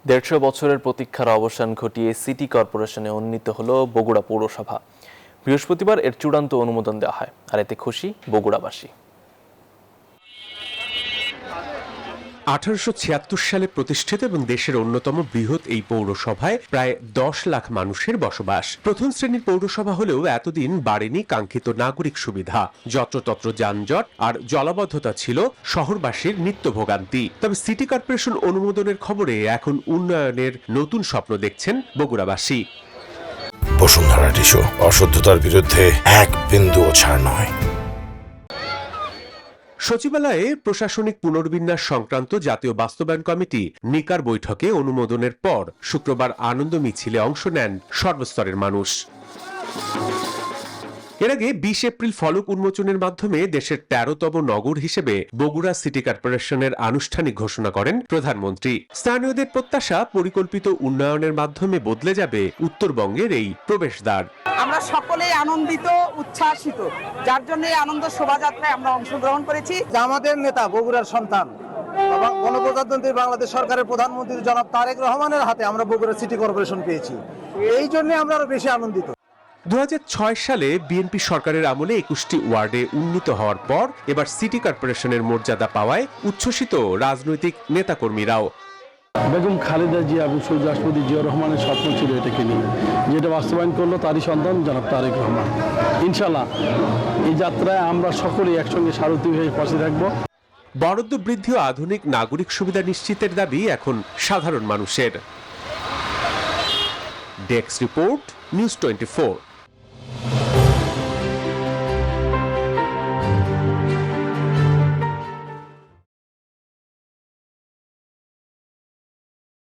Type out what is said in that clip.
150 বছরের প্রতীক্ষার অবসান ঘটিয়ে সিটি কর্পোরেশনে উন্নীত হল বগুড়া পৌরসভা। বৃহস্পতিবার এর চূড়ান্ত অনুমোদন দেওয়া হয়, আর এতে খুশি বগুড়াবাসী। 1876 সালে প্রতিষ্ঠিত এবং দেশের অন্যতম বৃহৎ এই পৌরসভায় প্রায় 10 লাখ মানুষের বসবাস। প্রথম শ্রেণীর পৌরসভা হলেও এতদিন বাড়েনি কাঙ্ক্ষিত নাগরিক সুবিধা। যত্রতত্র যানজট আর জলাবদ্ধতা ছিল শহরবাসীর নিত্য ভোগান্তি। তবে সিটি কর্পোরেশন অনুমোদনের খবরে এখন উন্নয়নের নতুন স্বপ্ন দেখছেন বগুড়াবাসী। বসুন্ধরা টিস্যু, অশুদ্ধতার বিরুদ্ধে এক বিন্দুও ছাড় নয়। সচিবালয়ে প্রশাসনিক পুনর্বিন্যাস সংক্রান্ত জাতীয় বাস্তবায়ন কমিটি নিকার বৈঠকে অনুমোদনের পর শুক্রবার আনন্দ মিছিলে অংশ নেন সর্বস্তরের মানুষ। এর আগে 20 এপ্রিল ফলক উন্মোচনের মাধ্যমে দেশের 13তম নগর হিসেবে বগুড়া সিটি কর্পোরেশনের আনুষ্ঠানিক ঘোষণা করেন প্রধানমন্ত্রী। স্থানীয়দের প্রত্যাশা, পরিকল্পিত উন্নয়নের মাধ্যমে বদলে যাবে উত্তরবঙ্গের এই প্রবেশদ্বার। আমরা সকলেই আনন্দিত, উচ্ছ্বাসিত, যার জন্য এই আনন্দ শোভাযাত্রায় আমরা অংশগ্রহণ করেছি। আমাদের নেতা বগুড়ার সন্তান গণপ্রজাতন্ত্রী বাংলাদেশ সরকারের প্রধানমন্ত্রী জনাব তারেক রহমানের হাতে আমরা বগুড়া সিটি কর্পোরেশন পেয়েছি। এই জন্য আমরা আরো বেশি আনন্দিত। 2006 সালে বিএনপি সরকারের আমলে 21টি ওয়ার্ডে উন্নীত হওয়ার পর এবার সিটি কর্পোরেশনের মর্যাদা পাওয়ায় উচ্ছ্বসিত রাজনৈতিক নেতাকর্মীরাও। বেগম খালেদা জিয়া এবং শহীদ রাষ্ট্রপতি জিয়াউর রহমানের স্বপ্ন ছিল এটাকে নিয়ে, যেটা বাস্তবায়ন করলো তারই সন্তান জনাব তারেক রহমান। ইনশাল্লাহ এই যাত্রায় আমরা সকলেই একসঙ্গে সারথি হয়ে পাশে থাকবো। বরাদ্দ বৃদ্ধি ও আধুনিক নাগরিক সুবিধা নিশ্চিতের দাবি এখন সাধারণ মানুষের। Desk report, news 24।